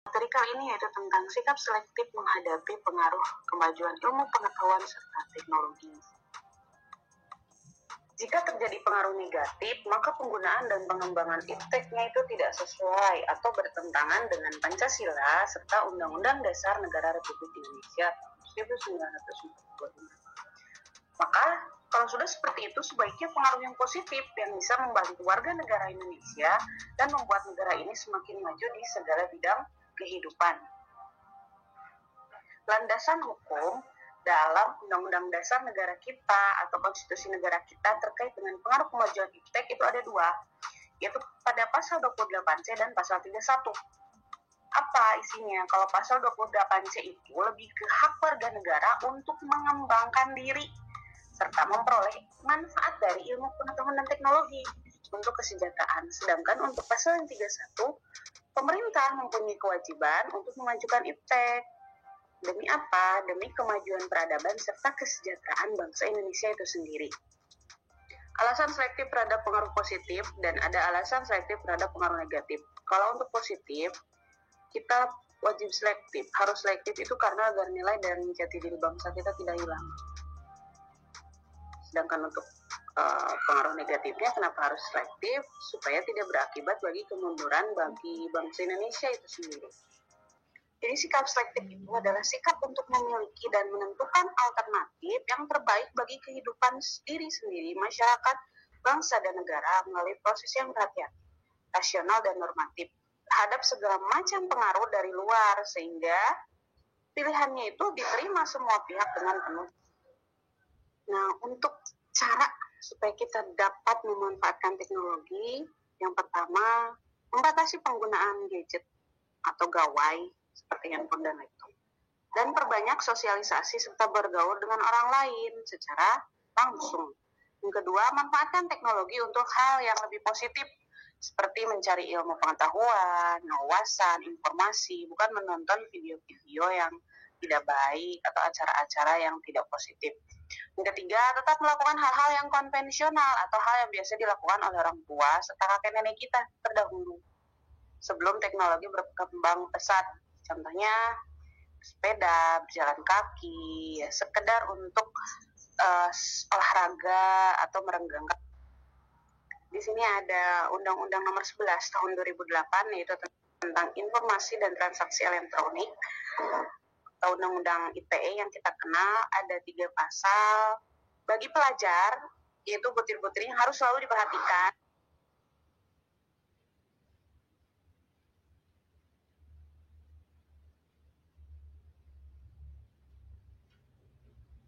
Materi kali ini yaitu tentang sikap selektif menghadapi pengaruh kemajuan ilmu pengetahuan serta teknologi. Jika terjadi pengaruh negatif, maka penggunaan dan pengembangan ipteknya itu tidak sesuai atau bertentangan dengan Pancasila serta Undang-Undang Dasar Negara Republik Indonesia tahun 1945. Maka, kalau sudah seperti itu, sebaiknya pengaruh yang positif yang bisa membantu warga negara Indonesia dan membuat negara ini semakin maju di segala bidang kehidupan. Landasan hukum dalam Undang-Undang Dasar negara kita atau Konstitusi negara kita terkait dengan pengaruh kemajuan iptek itu ada dua, yaitu pada pasal 28C dan pasal 31. Apa isinya? Kalau pasal 28C itu lebih ke hak warga negara untuk mengembangkan diri serta memperoleh manfaat dari ilmu pengetahuan dan teknologi untuk kesejahteraan. Sedangkan untuk pasal yang 31, pemerintah mempunyai kewajiban untuk mengajukan iptek. Demi apa? Demi kemajuan peradaban serta kesejahteraan bangsa Indonesia itu sendiri. Alasan selektif terhadap pengaruh positif dan ada alasan selektif terhadap pengaruh negatif. Kalau untuk positif, kita wajib selektif. Harus selektif itu karena agar nilai dan jati diri bangsa kita tidak hilang. Sedangkan untuk pengaruh negatifnya, kenapa harus selektif? Supaya tidak berakibat bagi kemunduran bagi bangsa Indonesia itu sendiri. Jadi sikap selektif itu adalah sikap untuk memiliki dan menentukan alternatif yang terbaik bagi kehidupan diri sendiri, masyarakat, bangsa, dan negara melalui proses yang berhati-hati, rasional, dan normatif terhadap segala macam pengaruh dari luar, sehingga pilihannya itu diterima semua pihak dengan penuh. Nah, untuk cara supaya kita dapat memanfaatkan teknologi, yang pertama, membatasi penggunaan gadget atau gawai seperti handphone dan laptop, dan perbanyak sosialisasi serta bergaul dengan orang lain secara langsung. Yang kedua, manfaatkan teknologi untuk hal yang lebih positif seperti mencari ilmu pengetahuan, wawasan, informasi, bukan menonton video-video yang tidak baik atau acara-acara yang tidak positif. Yang ketiga, tetap melakukan hal-hal yang konvensional atau hal yang biasa dilakukan oleh orang tua serta kakek nenek kita terdahulu sebelum teknologi berkembang pesat. Contohnya sepeda, berjalan kaki, sekedar untuk olahraga atau merenggangkan. Di sini ada Undang-Undang Nomor 11 tahun 2008, yaitu tentang informasi dan transaksi elektronik. Undang-Undang ITE yang kita kenal ada 3 pasal. Bagi pelajar, yaitu butir-butir yang harus selalu diperhatikan.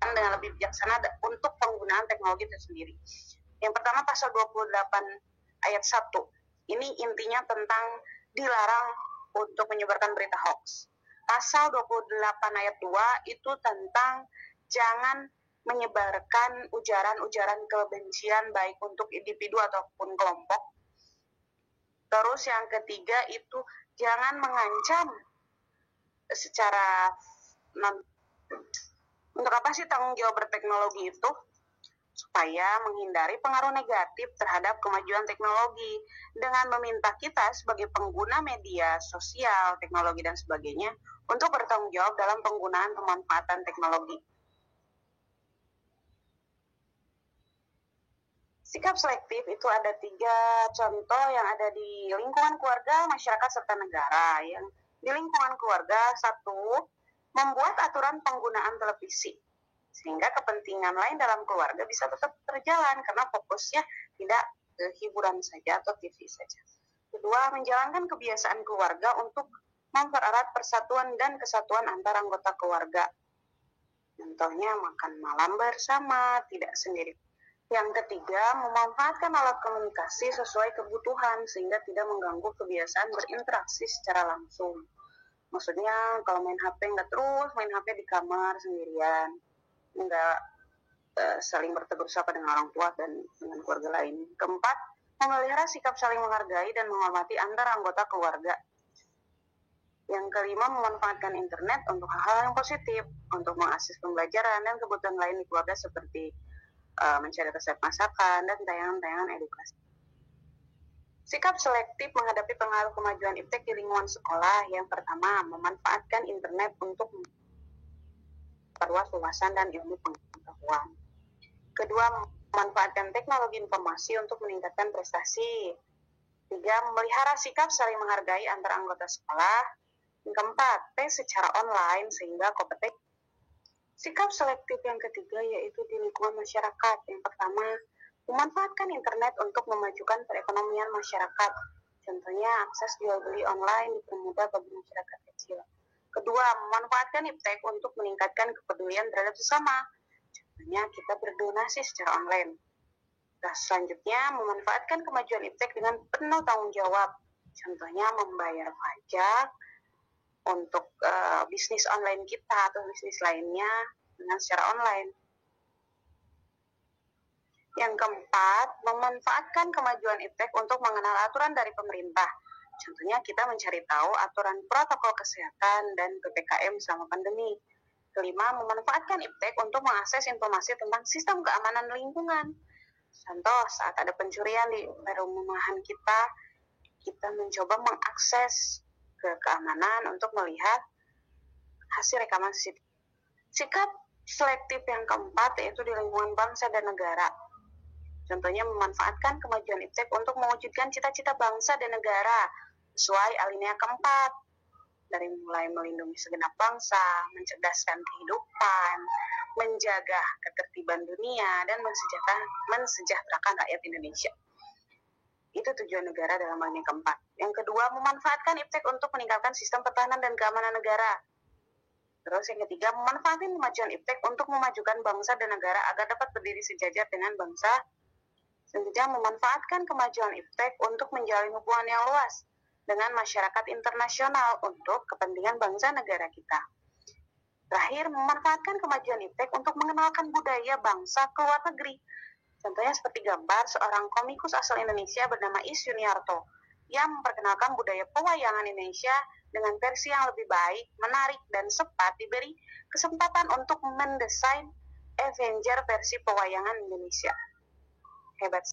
Dengan lebih bijaksana untuk penggunaan teknologi itu sendiri. Yang pertama pasal 28 ayat 1. Ini intinya tentang dilarang untuk menyebarkan berita hoax. Pasal 28 ayat 2 itu tentang jangan menyebarkan ujaran-ujaran kebencian baik untuk individu ataupun kelompok. Terus yang ketiga itu jangan mengancam secara untuk apa sih tanggung jawab berteknologi itu? Supaya menghindari pengaruh negatif terhadap kemajuan teknologi dengan meminta kita sebagai pengguna media sosial, teknologi, dan sebagainya untuk bertanggung jawab dalam penggunaan pemanfaatan teknologi. Sikap selektif itu ada 3 contoh yang ada di lingkungan keluarga, masyarakat, serta negara. Yang di lingkungan keluarga, 1, membuat aturan penggunaan televisi sehingga kepentingan lain dalam keluarga bisa tetap berjalan karena fokusnya tidak ke hiburan saja atau TV saja. Kedua, menjalankan kebiasaan keluarga untuk mempererat persatuan dan kesatuan antara anggota keluarga. Contohnya makan malam bersama, tidak sendiri. Yang ketiga, memanfaatkan alat komunikasi sesuai kebutuhan sehingga tidak mengganggu kebiasaan berinteraksi secara langsung. Maksudnya kalau main HP nggak terus main HP di kamar sendirian, nggak saling bertegur sapa dengan orang tua dan dengan keluarga lain. Keempat, memelihara sikap saling menghargai dan menghormati antara anggota keluarga. Yang kelima, memanfaatkan internet untuk hal-hal yang positif, untuk mengakses pembelajaran dan kebutuhan lain di keluarga seperti mencari resep masakan dan tayangan-tayangan edukasi. Sikap selektif menghadapi pengaruh kemajuan iptek di lingkungan sekolah. Yang pertama, memanfaatkan internet untuk memperluas wawasan dan ilmu pengetahuan. Kedua, memanfaatkan teknologi informasi untuk meningkatkan prestasi. Tiga, memelihara sikap saling menghargai antar anggota sekolah. Yang keempat, tes secara online sehingga kompetensi. Sikap selektif yang ketiga yaitu di lingkungan masyarakat. Yang pertama, memanfaatkan internet untuk memajukan perekonomian masyarakat. Contohnya, akses jual beli online dipermudah bagi masyarakat kecil. Kedua, memanfaatkan iptek untuk meningkatkan kepedulian terhadap sesama. Contohnya, kita berdonasi secara online. Nah, selanjutnya, memanfaatkan kemajuan iptek dengan penuh tanggung jawab. Contohnya, membayar pajak untuk bisnis online kita atau bisnis lainnya dengan secara online. Yang keempat, memanfaatkan kemajuan iptek untuk mengenal aturan dari pemerintah. Contohnya kita mencari tahu aturan protokol kesehatan dan PPKM selama pandemi. Kelima, memanfaatkan iptek untuk mengakses informasi tentang sistem keamanan lingkungan. Contoh, saat ada pencurian di perumahan kita mencoba mengakses ke keamanan untuk melihat hasil rekaman CCTV. Sikap selektif yang keempat yaitu di lingkungan bangsa dan negara. Contohnya memanfaatkan kemajuan iptek untuk mewujudkan cita-cita bangsa dan negara sesuai alinea keempat, dari mulai melindungi segenap bangsa, mencerdaskan kehidupan, menjaga ketertiban dunia, dan mensejahterakan rakyat Indonesia. Itu tujuan negara dalam alinea keempat. Yang kedua, memanfaatkan iptek untuk meningkatkan sistem pertahanan dan keamanan negara. Terus yang ketiga, memanfaatkan kemajuan iptek untuk memajukan bangsa dan negara agar dapat berdiri sejajar dengan bangsa. Selanjutnya, memanfaatkan kemajuan iptek untuk menjalin hubungan yang luas dengan masyarakat internasional untuk kepentingan bangsa negara kita. Terakhir, memanfaatkan kemajuan iptek untuk mengenalkan budaya bangsa ke luar negeri. Contohnya seperti gambar seorang komikus asal Indonesia bernama Is Yuniarto yang memperkenalkan budaya pewayangan Indonesia dengan versi yang lebih baik, menarik, dan sempat diberi kesempatan untuk mendesain Avenger versi pewayangan Indonesia. Hebat.